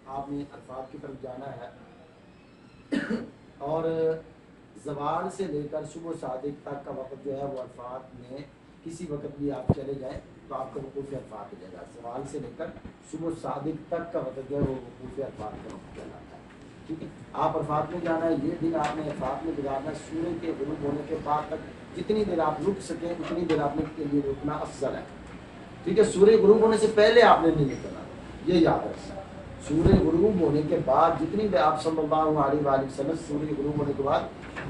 آپ نے عرفات کی طرف جانا ہے اور زوال سے لے کر صبح صادق تک کا وقت جو ہے وہ عرفات میں کسی وقت بھی آپ چلے جائیں تو آپ کا وقوف عرفات ہو جائے گا. زوال سے لے کر صبح صادق تک کا وقت جو ہے وہ وقوف عرفات کا وقت کہلاتا ہے. ٹھیک ہے, آپ عرفات میں جانا ہے, یہ دن آپ نے عرفات میں گزارنا ہے. سورج کے غروب ہونے کے بعد تک جتنی دیر آپ رک سکیں اتنی دیر آپ کے لیے رکنا افضل ہے. ٹھیک ہے, سورج غروب ہونے سے پہلے آپ نے نہیں نکلنا, یہ یاد رکھنا. سورج غروب ہونے کے بعد جتنی دیر آپ صلی اللہ علیہ وآلہ وسلم سورج غروب ہونے کے بعد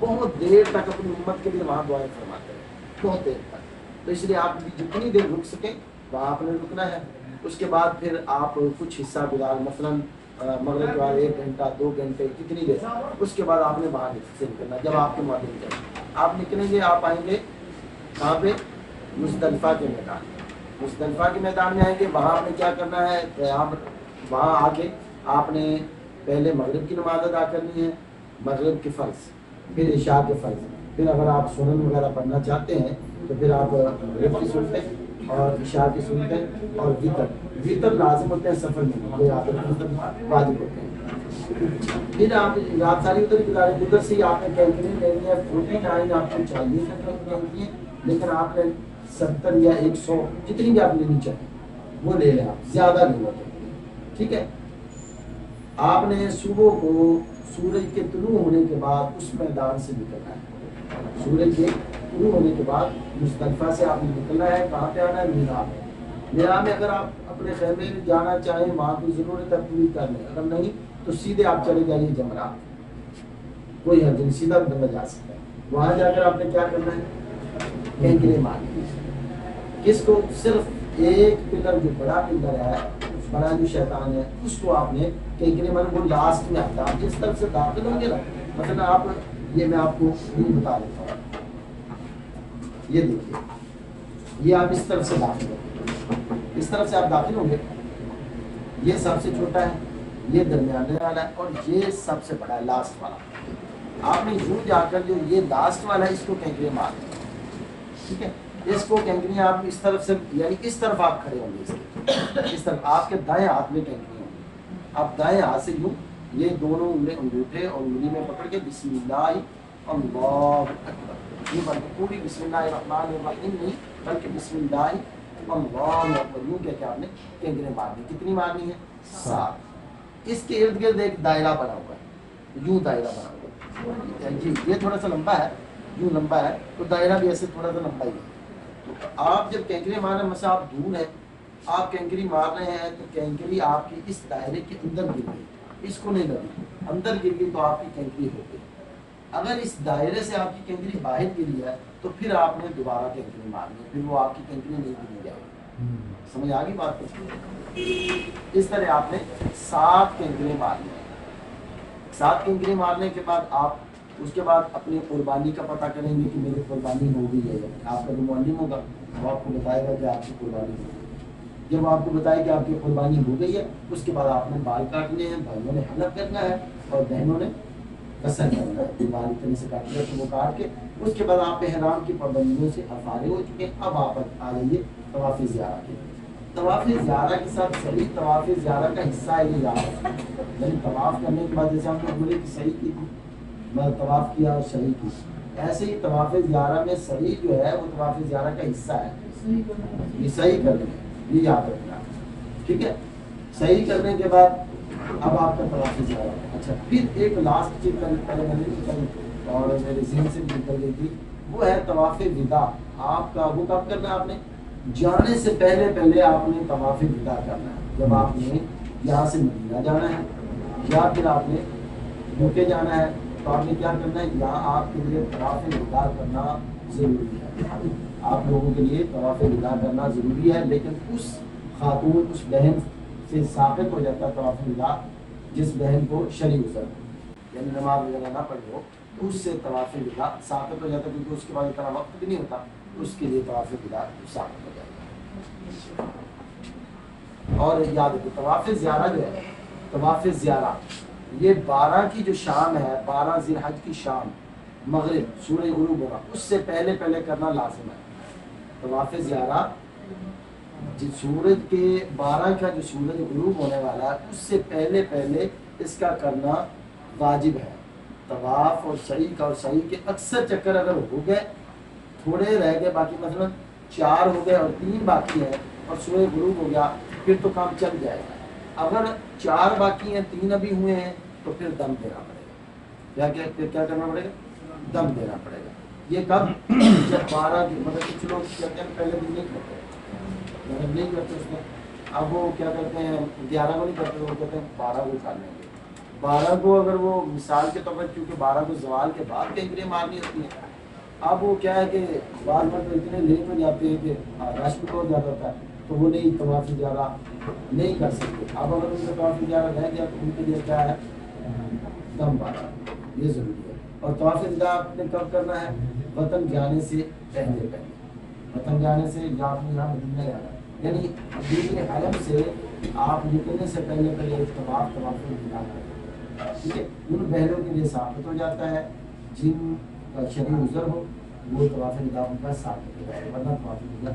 بہت دیر تک اپنی امت کے لیے وہاں دعائیں فرماتے ہیں, بہت دیر تک. تو اس لیے آپ جتنی دیر رک سکیں وہاں آپ نے رکنا ہے. اس کے بعد پھر آپ کچھ حصہ گزار, مثلاً مغرب کے بعد 1 گھنٹہ 2 گھنٹے کتنی دیر, اس کے بعد آپ نے باہر سے نکلنا. جب آپ کے معلوم جائے آپ نکلیں گے, آپ آئیں گے کہاں پہ, مزدلفہ کے میدان. مزدلفہ کے میدان میں آئیں گے, وہاں آپ نے کیا کرنا ہے, قیام. وہاں آ کے آپ نے پہلے مغرب کی نماز ادا کرنی ہے, مغرب کے فرض, پھر عشاء کے فرض, پھر اگر آپ سنن وغیرہ پڑھنا چاہتے ہیں تو پھر آپ مغرب کی سنتیں اور عشاء کی سنتیں اور وتر. وتر لازم ہوتے ہیں سفر میں, کوئی عادت واجب ہوتے ہیں. پھر آپ رات ساری ادھر گزارے. ادھر سے ہی آپ نے کیلکولیٹ لینی ہے. 49 آپ کو چاہیے کیلکولیٹ, لیکن آپ نے 70 یا 100 جتنی بھی آپ لینی چاہیں وہ لے لیں, آپ زیادہ نہیں ہوتے. ٹھیک ہے, آپ نے صبح کو سورج کے طلوع ہونے کے بعد اس میدان سے نکلنا ہے. سورج کے طلوع ہونے کے بعد مزدلفہ سے آپ نے نکلنا ہے. کہاں پہ آنا ہے, مینا میں. مینا میں اگر آپ اپنے خیمے میں جانا چاہیں وہاں کی ضرورت ہے پوری کر لیں, اگر نہیں تو سیدھے آپ چلے جائیے جمرات, کوئی حرج نہیں, سیدھا بندہ جا سکتا ہے. وہاں جا کر آپ نے کیا کرنا ہے, کینکریں مارنی. کس کو, صرف ایک پلر جو بڑا پلر ہے, بڑا جو شیطان ہے, اس کو آپ نے کینکریں مارنی. وہ لاسٹ میں آتا ہے. آپ جس طرف سے داخل ہوں گے نا, مطلب آپ یہ میں آپ کو بتا دیتا ہوں, یہ دیکھیے, یہ آپ اس طرف سے داخل ہوں, اس طرف سے آپ داخل ہوں گے. یہ سب سے چھوٹا ہے, یہ درمیانے والا ہے, اور یہ سب سے بڑا ہے, لاسٹ والا. آپ نے یوں جا کر جو یہ لاسٹ والا ہے اس کو کینکریں مار دیں. ٹھیک ہے, اس کو کینکریں آپ اس طرف سے, یعنی اس طرف آپ کھڑے ہوں گے, اس طرف آپ کے دائیں ہاتھ میں کینکریں ہوں گی. آپ دائیں ہاتھ سے یوں یہ دونوں انگوٹھے اور انگلی میں پکڑ کے بسم اللہ اللہ اکبر, یہ بلکہ پوری بسم اللہ الرحمن الرحیم نہیں بلکہ بسم اللہ اللہ اکبر یوں کہہ کے آپ نے کینکریں مارنی. کتنی مارنی ہے, 7. اس کے ارد گرد ایک دائرہ بنا ہوا ہے, یوں دائرہ بنا ہوا ہے. جی یہ تھوڑا سا لمبا ہے, یوں لمبا ہے, تو دائرہ بھی ایسے تھوڑا سا لمبا ہی ہے. تو آپ جب کینکریں مار رہے ہیں, مثلا آپ دور ہیں, آپ کینکری مار رہے ہیں تو کینکری آپ کی اس دائرے کے اندر گر گئی, اس کو نہیں لگی, اندر گر گئی تو آپ کی کینکری ہو گئی. اگر اس دائرے سے آپ کی کینکری باہر گری ہے تو پھر آپ نے دوبارہ کینکری مارنی ہے, پھر وہ آپ کی کینکری نہیں گری جائے گی. سمجھ آ گئی بات کو؟ اس طرح آپ نے 7 کینکریں مارنی ہیں. 7 کینکریں مارنے کے بعد آپ اس کے بعد اپنی قربانی کا پتہ کریں گے کہ میری قربانی ہو گئی ہے. آپ کا جو معلم ہوگا وہ آپ کو بتائے گا کہ آپ کی قربانی ہو گئی. جب آپ کو بتائے کہ آپ کی قربانی ہو گئی ہے, اس کے بعد آپ نے بال کاٹنے ہیں, بھائیوں نے حلق کرنا ہے اور بہنوں نے قصر کرنا ہے. بال طرح سے کاٹنا ہے تو وہ کاٹ کے اس کے بعد آپ احرام کی پابندیوں سے فارغ ہو چکے ہیں. اب آپ آ جائیے طواف زیارہ کے. طواف زیارہ کے ساتھ صحیح طواف زیارہ کا حصہ ہے یہ یاد, یعنی طواف کرنے کے بعد جیسے ہم نے بولے کہ صحیح کی تھی, میں طواف کیا اور صحیح کی, ایسے ہی طواف زیارہ میں صحیح جو ہے وہ طواف زیارہ کا حصہ ہے. یہ صحیح کرنا ہے, یہ یاد رکھنا. ٹھیک ہے, صحیح کرنے کے بعد اب آپ کا طواف زیارہ. اچھا, پھر ایک لاسٹ چیز پہلے میں نے نکلی اور میرے ذہن سے نکل گئی تھی, وہ ہے طواف وداع. آپ کا وہ کب کرنا ہے, آپ نے جانے سے پہلے آپ نے طواف وداع کرنا ہے. جب آپ نے یہاں سے مدینہ جانا ہے یا پھر آپ نے یوکے جانا ہے تو آپ نے کیا کرنا ہے, یہاں آپ کے لیے طواف وداع کرنا ضروری ہے. آپ لوگوں کے لیے طواف وداع کرنا ضروری ہے, لیکن اس خاتون, اس بہن سے ثابت ہو جاتا ہے طواف وداع جس بہن کو شرعی عذر, یعنی نماز وغیرہ نہ پڑھی ہو, تو اس سے طواف وداع ثابت ہو جاتا ہے, کیونکہ اس کے بعد اتنا وقت بھی نہیں ہوتا, اس کے لیے طواف وداع ثابت ہو جاتا ہے. اور یاد رکھو طواف زیارہ جو ہے, طواف زیارہ یہ 12 کی جو شام ہے, 12 ذی الحج کی شام, مغرب سورج غروب ہوگا, اس سے پہلے کرنا لازم ہے. طواف زیارہ سورج کے 12 کا جو سورج غروب ہونے والا ہے اس سے پہلے پہلے اس کا کرنا واجب ہے. طواف اور سعی کا، اور سعی کے اکثر چکر اگر ہو گئے، تھوڑے رہ گئے باقی، مثلا 4 ہو گئے اور 3 باقی ہیں اور سورج غروب ہو گیا، پھر تو کام چل جائے گا. اگر 4 باقی ہیں، 3 ابھی ہوئے ہیں، تو پھر دم دینا پڑے گا. کیا کرنا پڑے گا؟ دم دینا پڑے گا. یہ کب؟ جب 12 کی، مطلب کچھ لوگ کہتے ہیں پہلے دن نہیں کرتے، مطلب نہیں کرتے اس میں. اب وہ کیا کرتے ہیں 11 کو نہیں کرتے، وہ کہتے ہیں 12 کو کر لیں گے. 12 کو اگر وہ مثال کے طور پر، کیونکہ 12 کو زوال کے بعد کنکریاں مارنی ہوتی ہیں، اب وہ کیا ہے کہ بعض مرد اتنے لیٹ ہو جاتے ہیں کہ رش بھی بہت زیادہ ہوتا ہے، تو وہ نہیں طواف زیادہ نہیں کر سکتے. اب اگر ان کا طواف زیادہ رہ گیا تو ان کے لیے کیا ہے؟ دم بارہ، یہ ضروری ہے. اور طواف ودا آپ نے کب کرنا ہے؟ وطن جانے سے پہلے پہلے. وطن جانے سے یا اپنے یہاں مدینہ جانا، یعنی دین حرم سے آپ نکلنے سے پہلے پہلے ایک طواف ودا کریں. ٹھیک ہے، ان بہنوں کے لیے ثابت ہو جاتا ہے جن کا شرعی عذر ہو، وہ طواف ودا ان کا ثابت ہو جائے، ورنہ طواف ودا